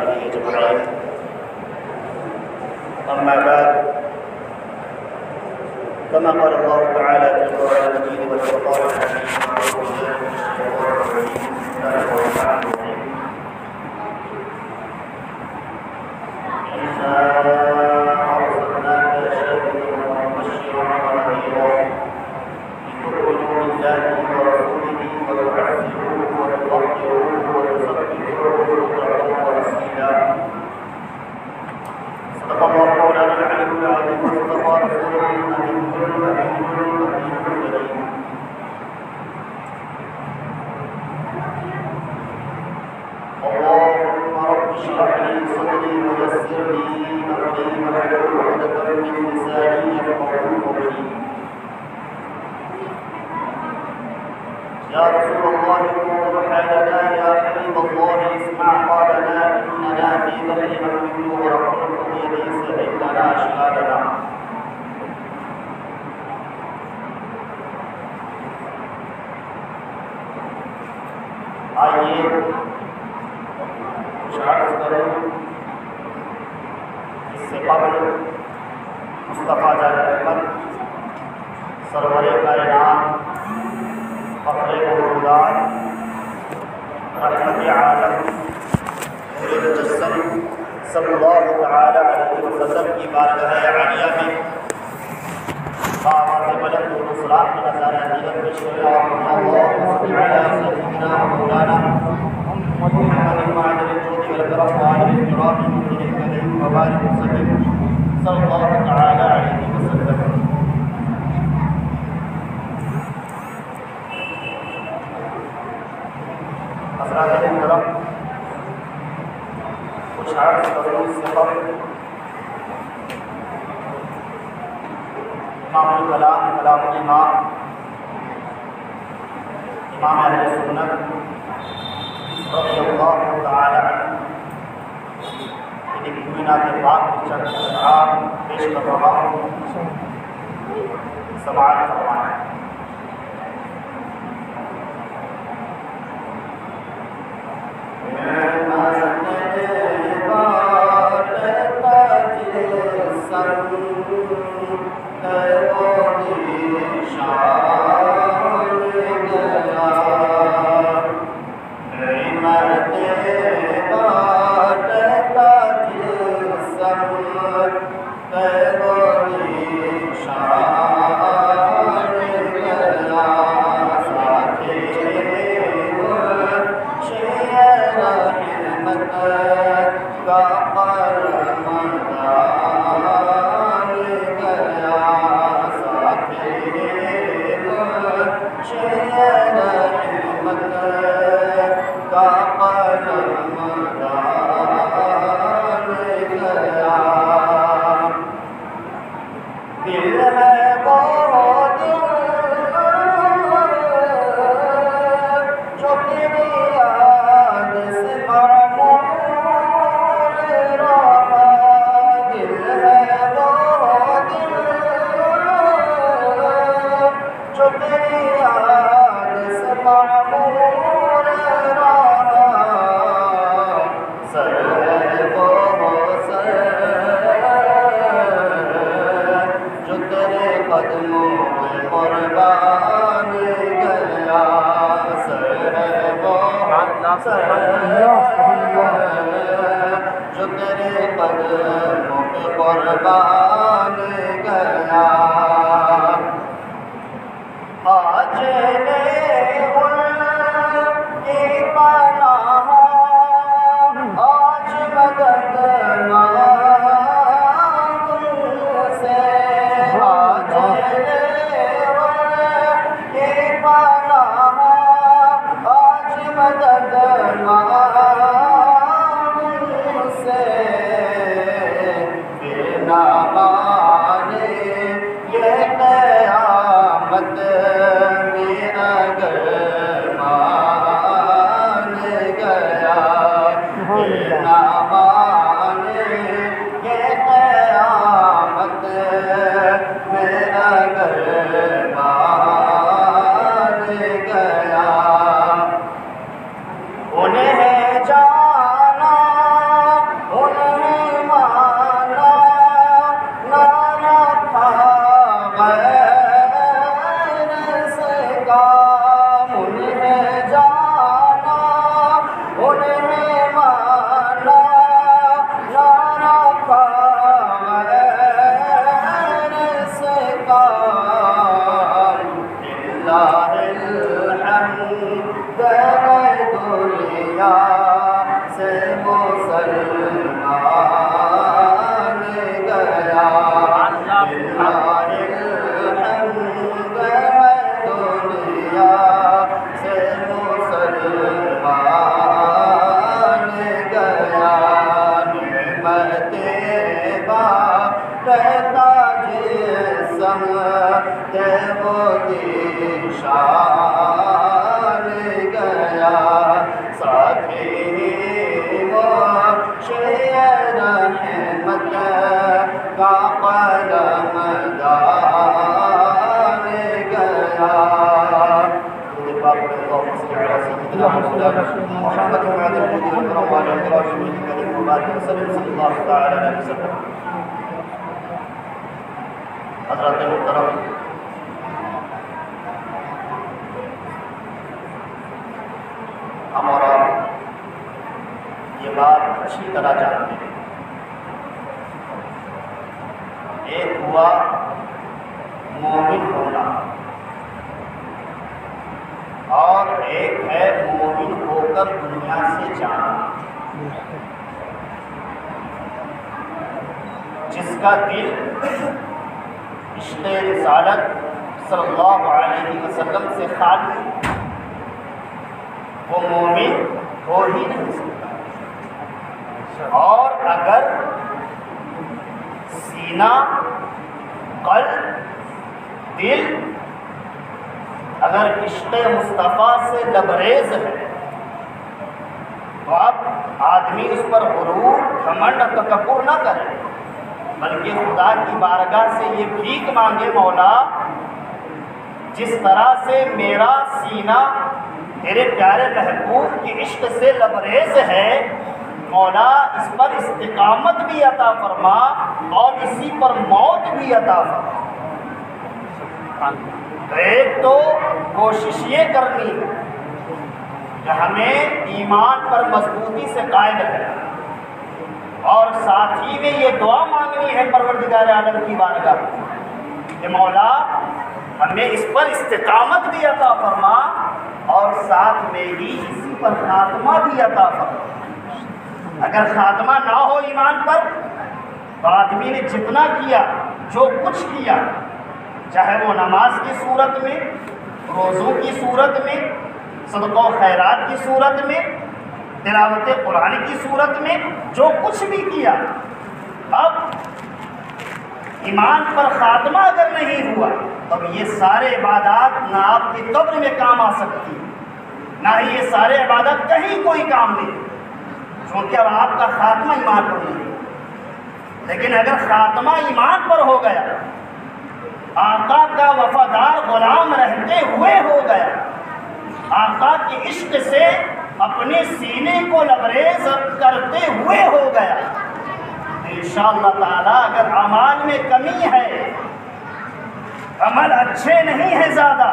وصحبه أجمعين. أما بعد، كما قال الله تعالى في القرآن المجيد والفرقان الحميد يا رسول الله انظر حالنا، يا حبيب الله اسمع قالنا، اننا في بحر مملوء ورحمة ليس عندنا اشهادنا. آئیے کچھ عرض کروں. اس سے قبل مصطفیٰ جان احمد سرور کائنات فخر موجودات رحمت عالم مجسم صلی اللہ تعالی علیہ وسلم کی بارگاہ عالیہ میں بابت بلند و نصرات کی نظارہ دیگر پیش کرنا. اللہم صلی علی سیدنا مولانا محمد معدل الجود والکرم وآلہ الکرام من الحمد وبارک وسلم صلی اللہ تعالی علیہ وسلم. حضرات محترم، کچھ عرض کروں اس سے قبل امام الکلام کلام الامام امام اہل سنت رضی اللہ تعالی عنہ ایک مبینہ کے پاک چند اشعار پیش کر رہا ہوں، سماعت فرمائیں. جو تیرے قدموں پہ قربان گیا. آج لے ان کی پناہ، آج مدد مانگ ان سے. آج لے ان کی پناہ، آج مدد مانگ انہیں جانا کہ وہ نشان گیا ساتھی وہ شیر رحمت کا قلم دار گیا محمد وعلى آله وصحبه وسلم صلی اللہ تعالی علیہ وسلم. حضرات محترم، ہم اور آپ یہ بات اچھی طرح جانتے ہیں. ایک ہوا مومن ہونا اور ایک ہے مومن ہو کر دنیا سے جانا. جس کا دل عشق رسالت صلی اللہ علیہ وسلم سے خالی وہ مومن ہو ہی نہیں سکتا. اور اگر سینہ، قلب، دل اگر عشق مصطفیٰ سے لبریز ہے تو اب آدمی اس پر غرور، گھمنڈ اور تکبر نہ کرے، بلکہ خدا کی بارگاہ سے یہ بھیک مانگے، مولا جس طرح سے میرا سینہ تیرے پیارے محبوب کی عشق سے لبریز ہے، مولا اس پر استقامت بھی عطا فرما اور اسی پر موت بھی عطا فرما. ایک تو کوشش یہ کرنی ہے کہ ہمیں ایمان پر مضبوطی سے قائم رہنا، اور ساتھ ہی میں یہ دعا مانگنی ہے پروردگار عالم کی بارگاہ کہ مولا ہمیں اس پر استقامت بھی عطا فرما اور ساتھ میں ہی اسی پر خاتمہ بھی عطا فرما. اگر خاتمہ نہ ہو ایمان پر تو آدمی نے جتنا کیا، جو کچھ کیا، چاہے وہ نماز کی صورت میں، روزوں کی صورت میں، صدقہ و خیرات کی صورت میں، تلاوت قرآن کی صورت میں، جو کچھ بھی کیا، اب ایمان پر خاتمہ اگر نہیں ہوا تب یہ سارے عبادات نہ آپ کی قبر میں کام آ سکتی، نہ ہی یہ سارے عبادت کہیں کوئی کام نہیں، کیونکہ اب آپ کا خاتمہ ایمان پر نہیں. لیکن اگر خاتمہ ایمان پر ہو گیا، آقا کا وفادار غلام رہتے ہوئے ہو گیا، آقا کے عشق سے اپنے سینے کو لبریز کرتے ہوئے ہو گیا، تو انشاءاللہ تعالیٰ اگر اعمال میں کمی ہے، عمل اچھے نہیں ہے، زیادہ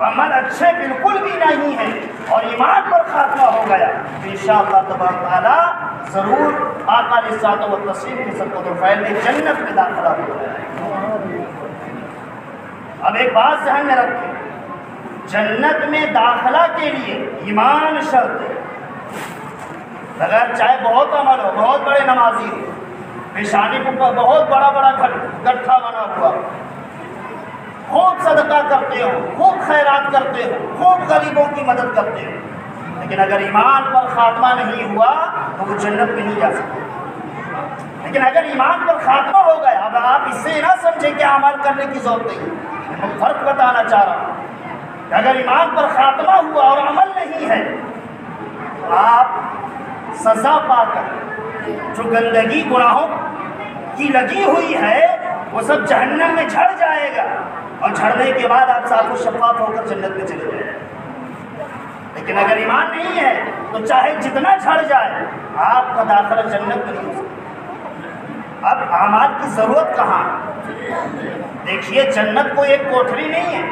عمل اچھے بالکل بھی نہیں ہے، اور ایمان پر خاتمہ ہو گیا، تو انشاءاللہ تبارک تعالیٰ ضرور آقا علیہ الصلوۃ والتسلیم کے صدقۃ الفیل میں جنت میں داخلہ ہوگا. اب ایک بات ذہن میں رکھیں، جنت میں داخلہ کے لیے ایمان شرط ہے. اگر چاہے بہت عمل ہو، بہت بڑے نمازی ہو، پیشانی پر بہت بڑا گٹھا بنا ہوا، خوب صدقہ کرتے ہو، خوب خیرات کرتے ہو، خوب غریبوں کی مدد کرتے ہو، لیکن اگر ایمان پر خاتمہ نہیں ہوا تو وہ جنت میں نہیں جا سکتے. لیکن اگر ایمان پر خاتمہ ہو گیا، اب آپ اس سے نہ سمجھیں کہ عمل کرنے کی ضرورت نہیں، میں فرق بتانا چاہ رہا ہوں کہ اگر ایمان پر خاتمہ ہوا اور عمل نہیں ہے تو آپ سزا پا کر جو گندگی گناہوں کی لگی ہوئی ہے وہ سب جہنم میں جھڑ جائے گا، اور جھڑنے کے بعد آپ صاف و شفاف ہو کر جنت میں چلے جائیں. لیکن اگر ایمان نہیں ہے تو چاہے جتنا جھڑ جائے آپ کا داخلہ جنت میں نہیں ہو سکتا. اب اعمال کی ضرورت کہاں؟ دیکھیے جنت کو ایک کوٹھری نہیں ہے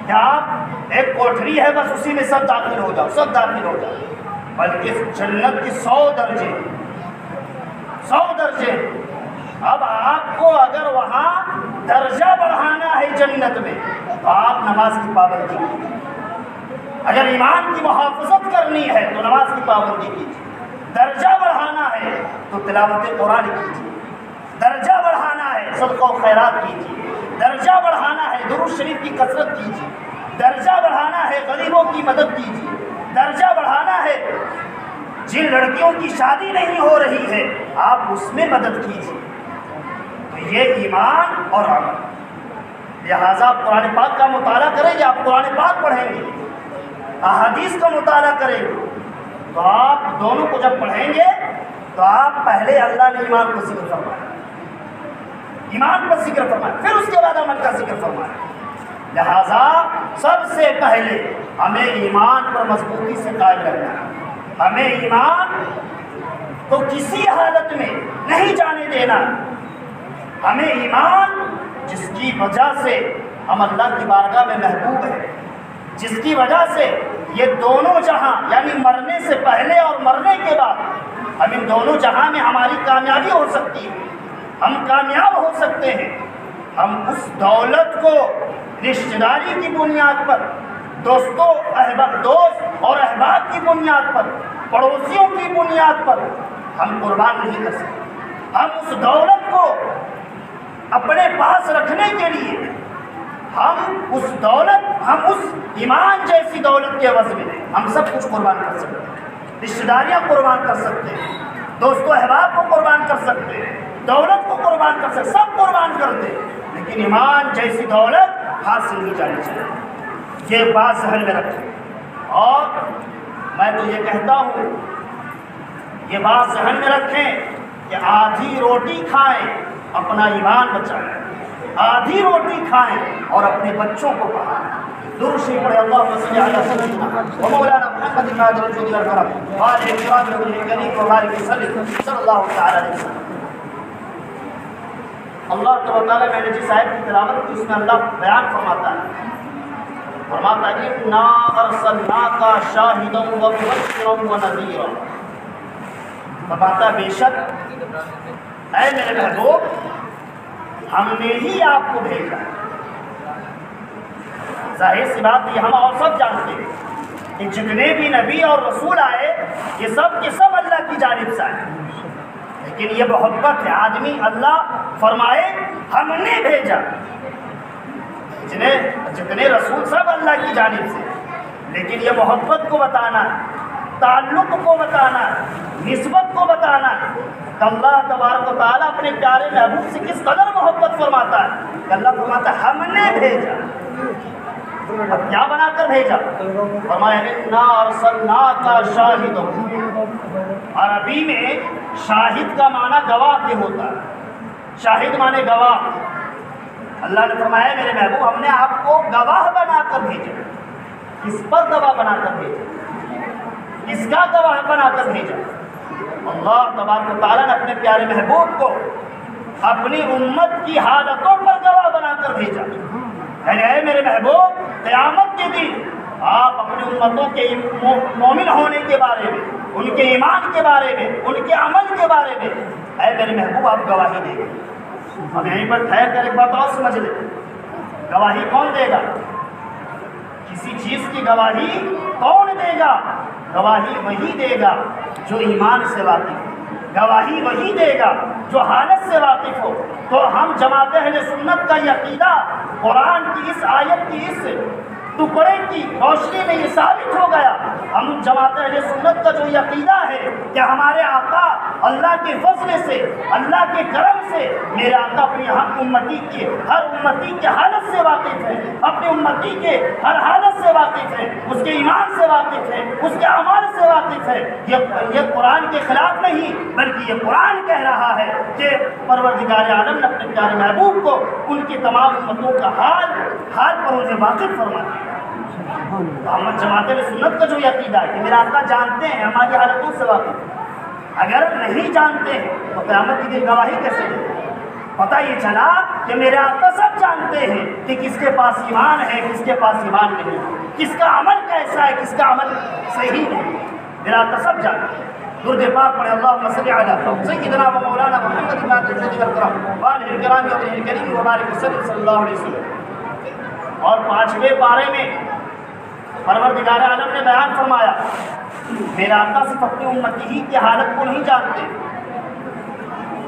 کہ آپ ایک کوٹھری ہے بس اسی میں سب داخل ہو جاؤ، سب داخل ہو جاؤ، بلکہ جنت کی 100 درجے. اب آپ کو اگر وہاں درجہ بڑھانا ہے جنت میں تو آپ نماز کی پابندی کیجیے. اگر ایمان کی محافظت کرنی ہے تو نماز کی پابندی کیجیے. درجہ بڑھانا ہے تو تلاوت قرآن کیجیے. درجہ بڑھانا ہے صدقہ و خیرات کیجیے. درجہ بڑھانا ہے درود شریف کی کثرت کیجیے. درجہ بڑھانا ہے غریبوں کی مدد کیجیے. درجہ بڑھانا ہے جن لڑکیوں کی شادی نہیں ہو رہی ہے آپ اس میں مدد کیجیے. تو یہ ایمان اور عمل. لہٰذا آپ قرآن پاک کا مطالعہ کریں گے، آپ قرآن پاک پڑھیں گے، احادیث کا مطالعہ کریں گے، تو آپ دونوں کو جب پڑھیں گے تو آپ پہلے اللہ نے ایمان کو ذکر فرمایا، ایمان پر ذکر فرمایا، پھر اس کے بعد عمل کا ذکر فرمایا۔ لہٰذا سب سے پہلے ہمیں ایمان پر مضبوطی سے قائم رہنا ہے، ہمیں ایمان کو کسی حالت میں نہیں جانے دینا، ہمیں ایمان جس کی وجہ سے ہم اللہ کی بارگاہ میں محبوب ہیں، جس کی وجہ سے یہ دونوں جہاں یعنی مرنے سے پہلے اور مرنے کے بعد ہم ان دونوں جہاں میں ہماری کامیابی ہو سکتی ہے، ہم کامیاب ہو سکتے ہیں، ہم اس دولت کو رشتہ داری کی بنیاد پر، دوست اور احباب کی بنیاد پر، پڑوسیوں کی بنیاد پر ہم قربان نہیں کر سکتے۔ ہم اس دولت کو اپنے پاس رکھنے کے لیے ہم اس ایمان جیسی دولت کے عوض میں ہم سب کچھ قربان کر سکتے ہیں، رشتہ داریاں قربان کر سکتے ہیں، دوست و احباب کو قربان کر سکتے ہیں، دولت کو قربان کر سکتے ہیں، سب قربان کرتے ہیں، لیکن ایمان جیسی دولت حاصل نہیں جانی چاہیے۔ یہ بات ذہن میں رکھیں، اور میں تو یہ کہتا ہوں یہ بات ذہن میں رکھیں کہ آدھی روٹی کھائیں اپنا ایمان بچائیں، آدھی روٹی کھائیں اور اپنے بچوں کو پڑھائیں۔ درود شریف پڑھیں، اللہم صل علی سیدنا و مولانا محمد الناظر الجود والکرم وعلی اکرام رسول کریم و بارک وسلم صلی اللہ تعالی علیہ وسلم۔ اللہ تبارک و تعالیٰ میں نے جس آیت کی تلاوت کی اس میں اللہ بیان فرماتا ہے، فرماتا ہے اِنَّا أَرْسَلْنَاكَ شَاهِدًا وَمُبَشِّرًا وَنَذِيرًا، فرماتا بے شک اے میرے محبوب ہم نے ہی آپ کو بھیجا۔ ظاہر سی بات یہ ہم اور سب جانتے ہیں کہ جتنے بھی نبی اور رسول آئے یہ سب کے سب اللہ کی جانب سے آئے، لیکن یہ محبت ہے آدمی اللہ فرمائے ہم نے بھیجا، جتنے رسول سب اللہ کی جانب سے، لیکن یہ محبت کو بتانا ہے، تعلق کو بتانا ہے، نسبت کو بتانا ہے کہ اللہ تبارک و تعالیٰ اپنے پیارے محبوب سے کس قدر محبت فرماتا ہے کہ اللہ فرماتا ہے ہم نے بھیجا۔ اب کیا بنا کر بھیجا؟ فرمایا اِنَّا أَرْسَلْنَاكَ شَاهِدًا، عربی میں شاہد کا معنی گواہ کے ہوتا ہے، شاہد معنی گواہ۔ اللہ نے فرمایا میرے محبوب ہم نے آپ کو گواہ بنا کر بھیجا۔ کس پر گواہ بنا کر بھیجا؟ کس کا گواہ بنا کر بھیجا؟ اللہ تبارک و تعالیٰ نے اپنے پیارے محبوب کو اپنی امت کی حالتوں پر گواہ بنا کر بھیجا، یعنی اے میرے محبوب قیامت کے دن آپ اپنی امتوں کے مومن ہونے کے بارے میں، ان کے ایمان کے بارے میں، ان کے عمل کے بارے میں اے میرے محبوب آپ گواہی دیں گے۔ اب یہیں پر ٹھہر کر ایک بات اور سمجھ لیں، گواہی کون دے گا؟ کسی چیز کی گواہی کون دے گا؟ گواہی وہی دے گا جو ایمان سے واقف ہو، گواہی وہی دے گا جو حالت سے واقف ہو۔ تو ہم جماعت اہل سنت کا یہ عقیدہ قرآن کی اس آیت کی اس ٹکڑے کی روشنی میں یہ ثابت ہو گیا، ہم جماعت اہل سنت کا جو یہ عقیدہ ہے کہ ہمارے آقا اللہ کے فضل سے، اللہ کے کرم سے، میرے آقا اپنی امتی کی ہر امتی کے حالت سے واقف ہے، اپنی امتی کے ہر حالت سے واقف ہے، اس کے ایمان سے واقف ہے، اس کے اعمال سے واقف ہے۔ یہ قرآن کے خلاف نہیں بلکہ یہ قرآن کہہ رہا ہے کہ پروردگار عالم نے اپنے پیارے محبوب کو ان کی تمام امتوں کا حال پر انہیں واقف فرما دیا۔ ہم جماعت سنت کا جو یہ عقیدہ ہے کہ میرا آقا جانتے ہیں، ہماری حالتوں سے واقف ہیں، اگر نہیں جانتے ہیں تو قیامت کی دن گواہی کیسے دیں؟ پتہ یہ چلا کہ میرے آقا سب جانتے ہیں کہ کس کے پاس ایمان ہے، کس کے پاس ایمان نہیں، کس کا عمل کیسا ہے، کس کا عمل صحیح نہیں، میرا آقا سب جانتے ہیں۔ درود پاک پڑھیں، اللہم صل علی سیدنا و مولانا محمد الناظر الجود والکرم وعلی اکرام رسول کریم و بارک وسلم صلی اللہ علیہ وسلم۔ اور 5ویں پارے میں پروردگار عالم نے بیان فرمایا میرا آقا صرف اپنی امتی ہی کی حالت کو نہیں جانتے،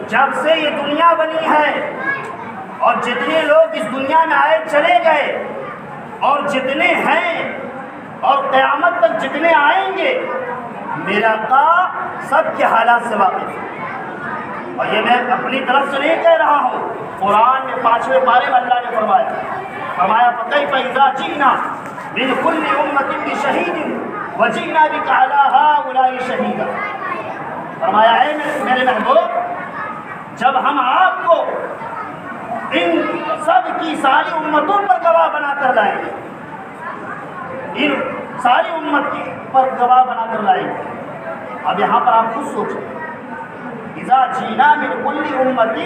جب سے یہ دنیا بنی ہے اور جتنے لوگ اس دنیا میں آئے چلے گئے اور جتنے ہیں اور قیامت تک جتنے آئیں گے، میرا آقا سب کے حالات سے واقف ہے۔ اور یہ میں اپنی طرف سے نہیں کہہ رہا ہوں، قرآن میں 5ویں پارے میں اللہ نے فرمایا فرمایا فَكَيْفَ إِذَا جِئْنَا مِنْ كُلِّ أُمَّةٍ بِشَهِيدٍ وَجِئْنَا بِكَ عَلَىٰ هَٰؤُلَاءِ شَهِيدًا۔ فرمایا اے میرے محبوب، جب ہم آپ کو ان سب کی ساری امتوں پر گواہ بنا کر لائیں گے، ان ساری امت کی پر گواہ بنا کر لائیں گے۔ اب یہاں پر آپ خود سوچیں، اذا جینا من کل امت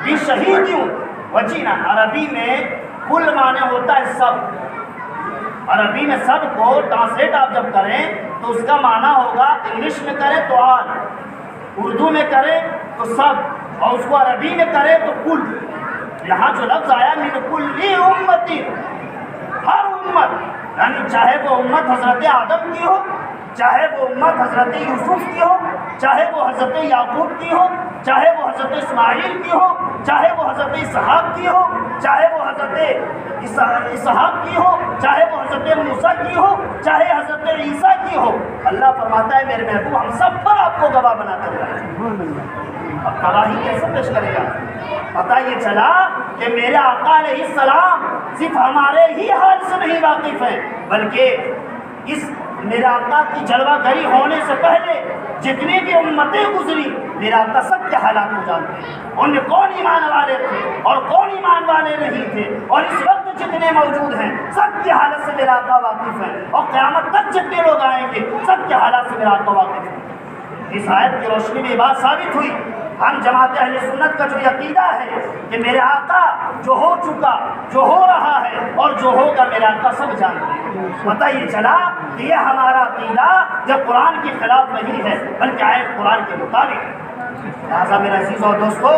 بشہید وجینا، عربی میں کل معنی ہوتا ہے سب۔ عربی میں سب کو ٹرانسلیٹ آپ جب کریں تو اس کا معنی ہوگا، انگلش میں کریں تو آل، اردو میں کریں تو سب، اور اس کو عربی میں کریں تو کل۔ یہاں جو لفظ آیا من کل امت، ہر امت، یعنی چاہے وہ امت حضرت آدم کی ہو، چاہے وہ امت حضرت یوسف کی ہو، چاہے وہ حضرت یعقوب کی ہو، چاہے وہ حضرت اسماعیل کی ہو، چاہے وہ حضرت اسحاق کی ہو، چاہے وہ حضرت اسحاق کی ہو، چاہے وہ حضرت موسیٰ کی ہو، چاہے حضرت عیسیٰ کی ہو، اللہ فرماتا ہے میرے محبوب ہم سب پر آپ کو گواہ بنا کر لائیں۔ اب گواہی کیسے پیش کرے گا؟ پتہ یہ چلا کہ میرے آقا علیہ السلام صرف ہمارے ہی حال سے نہیں واقف ہیں، بلکہ اس میرے آقا کی جلوہ گری ہونے سے پہلے جتنی بھی امتیں گزری میرے آقا سب کے حالات کو جانتے ہیں، ان میں کون ایمان والے تھے اور کون ایمان والے نہیں تھے، اور اس وقت جتنے موجود ہیں سب کی حالت سے میرا آقا واقف ہے، اور قیامت تک جتنے لوگ آئیں گے سب کے حالات سے میرا آقا واقف ہے۔ اس آیت کی روشنی میں یہ بات ثابت ہوئی، ہم جماعت اہل سنت کا جو عقیدہ ہے کہ میرے آقا جو ہو چکا، جو ہو رہا ہے اور جو ہوگا میرے آقا سب جانتے ہیں۔ پتہ یہ چلا کہ یہ ہمارا عقیدہ جو قرآن کے خلاف نہیں ہے بلکہ آیت قرآن کے مطابق ہے۔ لہٰذا میرے عزیز اور دوستو،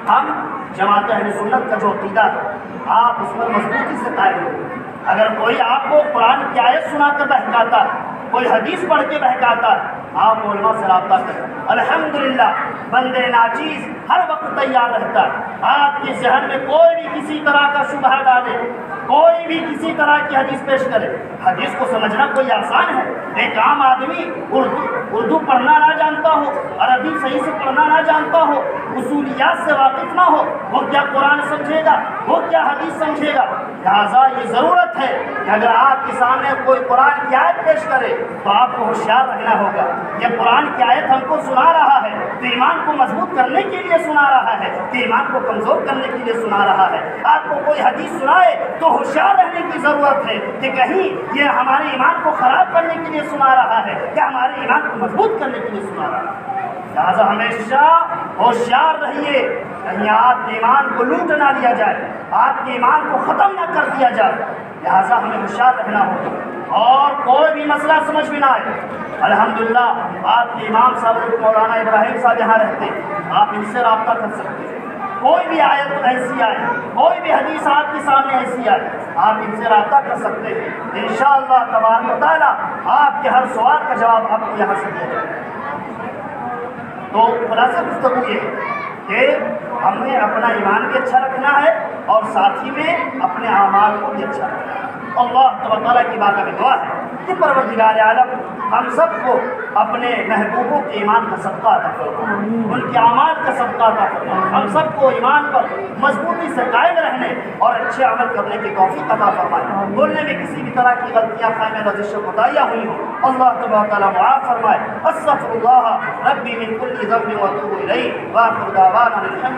ہم جماعت اہل سنت کا جو عقیدہ ہے آپ اس پر مضبوطی سے قائم ہو۔ اگر کوئی آپ کو قرآن کی آیت سنا کر بہکاتا، کوئی حدیث پڑھ کے بہکاتا، آپ علماء سے رابطہ کریں۔ الحمدللہ بندے ناچیز ہر وقت تیار رہتا ہے، آپ کے ذہن میں کوئی بھی کسی طرح کا شبہ ڈالے، کوئی بھی کسی طرح کی حدیث پیش کرے۔ حدیث کو سمجھنا کوئی آسان ہے، ایک عام آدمی اردو پڑھنا نہ جانتا ہو، عربی صحیح سے پڑھنا نہ جانتا ہو، اصولیات سے واقف نہ ہو، وہ کیا قرآن سمجھے گا، وہ کیا حدیث سمجھے گا؟ لہٰذا یہ ضرورت ہے کہ اگر آپ کے سامنے کوئی قرآن کی آیت پیش کرے تو آپ کو ہوشیار رہنا ہوگا۔ یہ قرآن کی آیت ہم کو سنا رہا ہے تو ایمان کو مضبوط کرنے کے لیے سنا رہا ہے کہ ایمان کو کمزور کرنے کے لیے سنا رہا ہے۔ آپ کو کوئی حدیث سنائے تو ہوشیار رہنے کی ضرورت ہے کہ کہیں یہ ہمارے ایمان کو خراب کرنے کے لیے سنا رہا ہے یا ہمارے ایمان کو مضبوط کرنے کے لیے سنا رہا ہے۔ لہٰذا ہمیشہ ہوشیار رہیے، کہیں آپ کے ایمان کو لوٹ نہ لیا جائے، آپ کے ایمان کو ختم نہ کر دیا جائے۔ لہٰذا ہمیں ہوشیار رہنا ہوگا، اور کوئی بھی مسئلہ سمجھ میں نہ آئے، الحمدللہ آپ کے امام صاحب مولانا ابراہیم صاحب یہاں رہتے ہیں، آپ ان سے رابطہ کر سکتے ہیں۔ کوئی بھی آیت ایسی آئے، کوئی بھی حدیث آپ کے سامنے ایسی آئے، آپ ان سے رابطہ کر سکتے ہیں۔ انشاءاللہ تبارک و تعالیٰ آپ کے ہر سوال کا جواب آپ کو یہاں سے دیا جائے گا۔ تو خلاصہ گفتگو یہ ہے کہ ہمیں اپنا ایمان بھی اچھا رکھنا ہے اور ساتھ ہی میں اپنے اعمال کو بھی اچھا رکھنا ہے۔ اللہ تبارک تعالیٰ کی بارگاہ میں دعا ہے کہ پروردگار عالم ہم سب کو اپنے محبوبوں کے ایمان کا صدقہ عطا فرما، ان کے اعمال کا صدقہ عطا فرما، ہم سب کو ایمان پر مضبوطی سے قائم رہنے اور اچھے عمل کرنے کی توفیق عطا فرمائے۔ بولنے میں کسی بھی طرح کی غلطیاں، خیمے رزش و خطائیاں ہوئی ہوں اللہ تبارک تعالیٰ معاف فرمائے۔ استغفر اللہ ربی من کل ذنب واتوب الیہ، وآخر دعوانا الحمد